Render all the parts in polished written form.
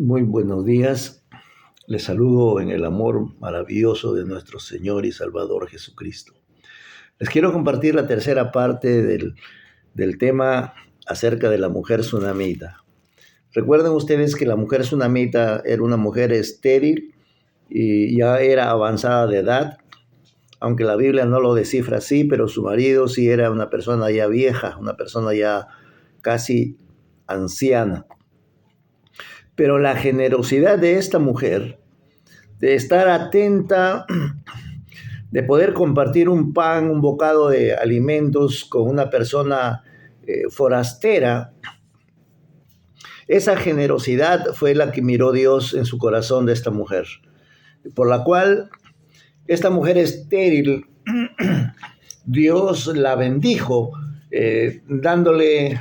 Muy buenos días. Les saludo en el amor maravilloso de nuestro Señor y Salvador Jesucristo. Les quiero compartir la tercera parte del tema acerca de la mujer tsunamita. Recuerden ustedes que la mujer tsunamita era una mujer estéril y ya era avanzada de edad, aunque la Biblia no lo descifra así, pero su marido sí era una persona ya vieja, una persona ya casi anciana. Pero la generosidad de esta mujer, de estar atenta, de poder compartir un pan, un bocado de alimentos con una persona forastera, esa generosidad fue la que miró Dios en su corazón de esta mujer, por la cual esta mujer estéril, Dios la bendijo, dándole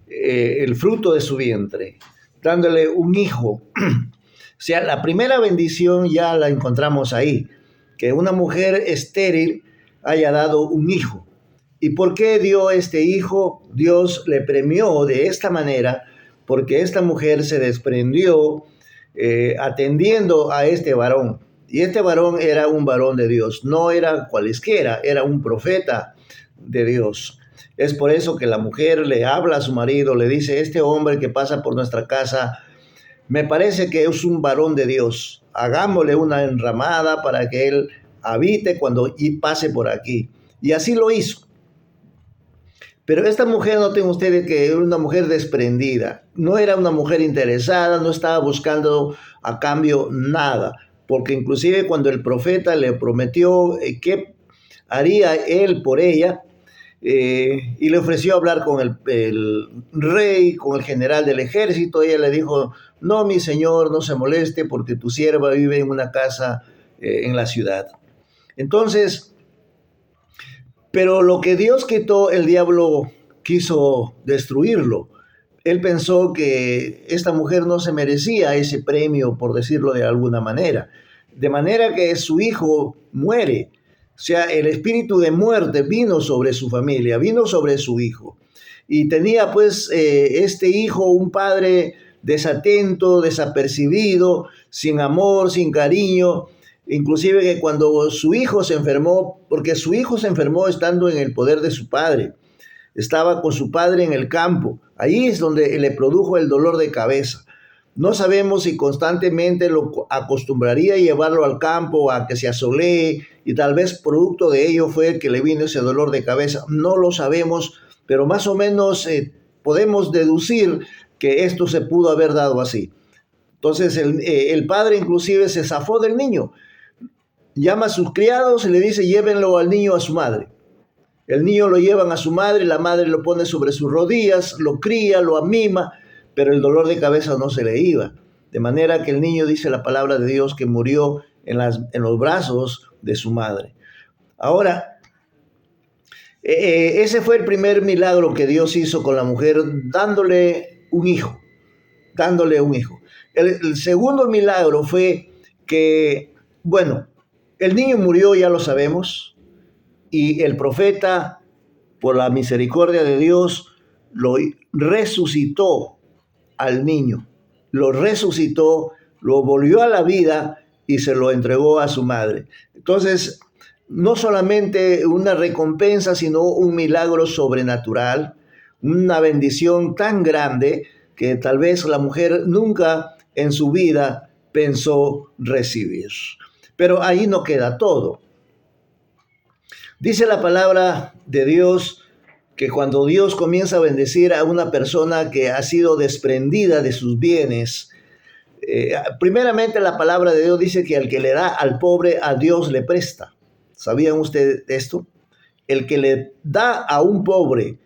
el fruto de su vientre, dándole un hijo. O sea, la primera bendición ya la encontramos ahí, que una mujer estéril haya dado un hijo. ¿Y por qué dio este hijo? Dios le premió de esta manera, porque esta mujer se desprendió atendiendo a este varón. Y este varón era un varón de Dios, no era cualesquiera, era un profeta de Dios. Es por eso que la mujer le habla a su marido, le dice: este hombre que pasa por nuestra casa, me parece que es un varón de Dios. Hagámosle una enramada para que él habite cuando pase por aquí. Y así lo hizo. Pero esta mujer, noten ustedes que era una mujer desprendida. No era una mujer interesada, no estaba buscando a cambio nada. Porque inclusive cuando el profeta le prometió que haría él por ella, y le ofreció hablar con el rey, con el general del ejército, ella le dijo: no, mi señor, no se moleste porque tu sierva vive en una casa en la ciudad. Entonces, pero lo que Dios quitó, el diablo quiso destruirlo. Él pensó que esta mujer no se merecía ese premio, por decirlo de alguna manera. De manera que su hijo muere. O sea, el espíritu de muerte vino sobre su familia, vino sobre su hijo. Y tenía pues este hijo un padre desatento, desapercibido, sin amor, sin cariño. Inclusive que cuando su hijo se enfermó, porque su hijo se enfermó estando en el poder de su padre, estaba con su padre en el campo, ahí es donde le produjo el dolor de cabeza. No sabemos si constantemente lo acostumbraría a llevarlo al campo a que se asolee y tal vez producto de ello fue que le vino ese dolor de cabeza. No lo sabemos, pero más o menos podemos deducir que esto se pudo haber dado así. Entonces el padre inclusive se zafó del niño. Llama a sus criados y le dice: llévenlo al niño a su madre. El niño lo llevan a su madre, la madre lo pone sobre sus rodillas, lo cría, lo amima, pero el dolor de cabeza no se le iba. De manera que el niño, dice la palabra de Dios, que murió en los brazos de su madre. Ahora, ese fue el primer milagro que Dios hizo con la mujer, dándole un hijo, dándole un hijo. El segundo milagro fue que, bueno, el niño murió, ya lo sabemos, y el profeta, por la misericordia de Dios, lo resucitó al niño. Lo resucitó, lo volvió a la vida y se lo entregó a su madre. Entonces, no solamente una recompensa, sino un milagro sobrenatural, una bendición tan grande que tal vez la mujer nunca en su vida pensó recibir. Pero ahí no queda todo. Dice la palabra de Dios que cuando Dios comienza a bendecir a una persona que ha sido desprendida de sus bienes, primeramente la palabra de Dios dice que al que le da al pobre, a Dios le presta. ¿Sabían ustedes esto? El que le da a un pobre,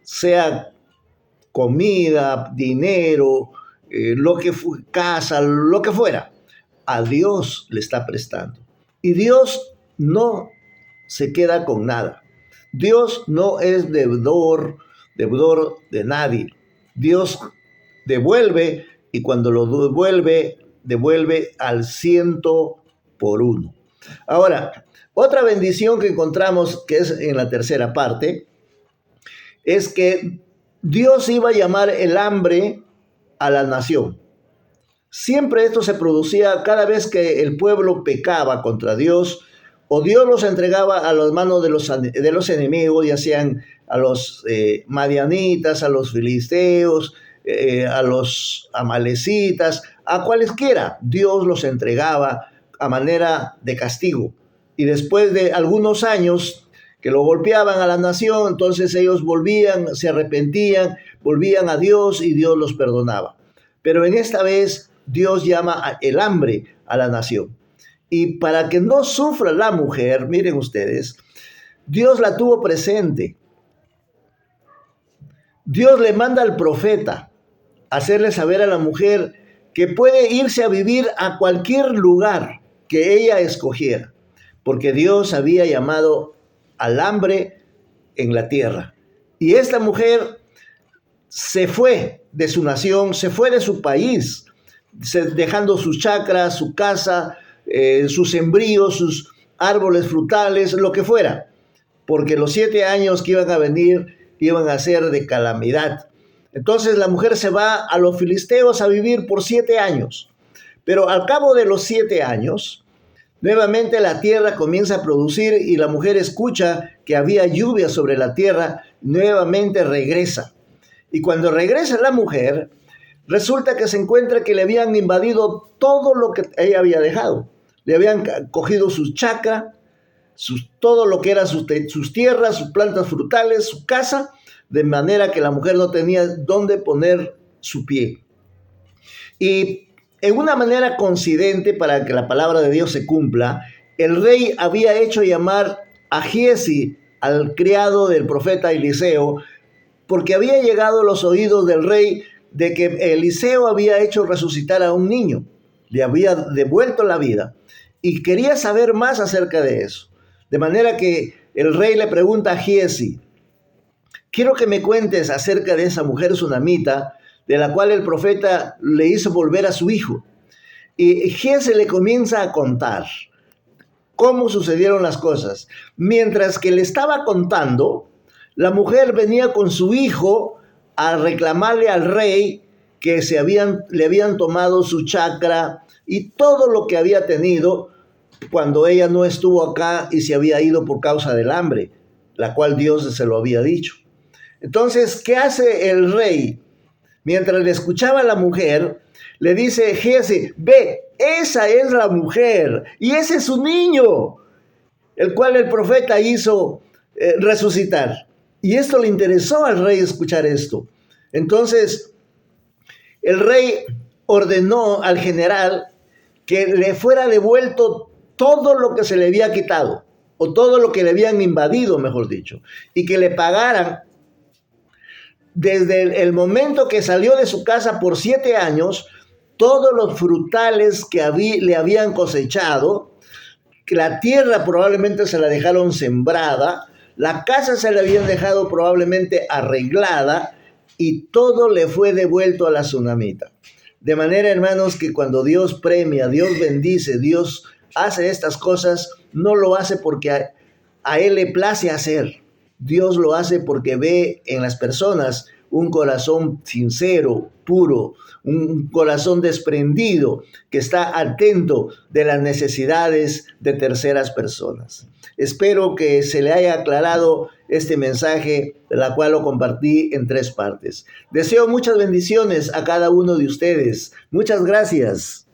sea comida, dinero, casa, lo que fuera, a Dios le está prestando. Y Dios no se queda con nada. Dios no es deudor de nadie. Dios devuelve y cuando lo devuelve al 100%. Ahora, otra bendición que encontramos, que es en la tercera parte, es que Dios iba a llamar el hambre a la nación. Siempre esto se producía cada vez que el pueblo pecaba contra Dios, o Dios los entregaba a las manos de los enemigos, ya sean a los madianitas, a los filisteos, a los amalecitas, a cualesquiera. Dios los entregaba a manera de castigo. Y después de algunos años que lo golpeaban a la nación, entonces ellos volvían, se arrepentían, volvían a Dios y Dios los perdonaba. Pero en esta vez Dios llama el hambre a la nación. Y para que no sufra la mujer, miren ustedes, Dios la tuvo presente. Dios le manda al profeta a hacerle saber a la mujer que puede irse a vivir a cualquier lugar que ella escogiera, porque Dios había llamado al hambre en la tierra. Y esta mujer se fue de su nación, se fue de su país, dejando sus chacras, su casa, sus sembríos, sus árboles frutales, lo que fuera, porque los 7 años que iban a venir iban a ser de calamidad. Entonces la mujer se va a los filisteos a vivir por 7 años, pero al cabo de los 7 años, nuevamente la tierra comienza a producir y la mujer escucha que había lluvia sobre la tierra, nuevamente regresa. Y cuando regresa la mujer, resulta que se encuentra que le habían invadido todo lo que ella había dejado. Le habían cogido sus chacras, todo lo que eran sus tierras, sus plantas frutales, su casa, de manera que la mujer no tenía dónde poner su pie. Y en una manera coincidente, para que la palabra de Dios se cumpla, el rey había hecho llamar a Giezi, al criado del profeta Eliseo, porque había llegado a los oídos del rey de que Eliseo había hecho resucitar a un niño, le había devuelto la vida, y quería saber más acerca de eso. De manera que el rey le pregunta a Giezi: quiero que me cuentes acerca de esa mujer sunamita, de la cual el profeta le hizo volver a su hijo. Y Giezi le comienza a contar cómo sucedieron las cosas. Mientras que le estaba contando, la mujer venía con su hijo a reclamarle al rey que le habían tomado su chacra y todo lo que había tenido cuando ella no estuvo acá y se había ido por causa del hambre, la cual Dios se lo había dicho. Entonces, ¿qué hace el rey? Mientras le escuchaba a la mujer, le dice Giezi: ve, esa es la mujer y ese es su niño, el cual el profeta hizo resucitar. Y esto le interesó al rey escuchar esto. Entonces, el rey ordenó al general que le fuera devuelto todo lo que se le había quitado, o todo lo que le habían invadido, mejor dicho, y que le pagaran desde el momento que salió de su casa por 7 años, todos los frutales que le habían cosechado, que la tierra probablemente se la dejaron sembrada, la casa se la habían dejado probablemente arreglada, y todo le fue devuelto a la sunamita. De manera, hermanos, que cuando Dios premia, Dios bendice, Dios hace estas cosas, no lo hace porque a Él le place hacer. Dios lo hace porque ve en las personas un corazón sincero, puro, un corazón desprendido, que está atento de las necesidades de terceras personas. Espero que se le haya aclarado este mensaje, de la cual lo compartí en 3 partes. Deseo muchas bendiciones a cada uno de ustedes. Muchas gracias.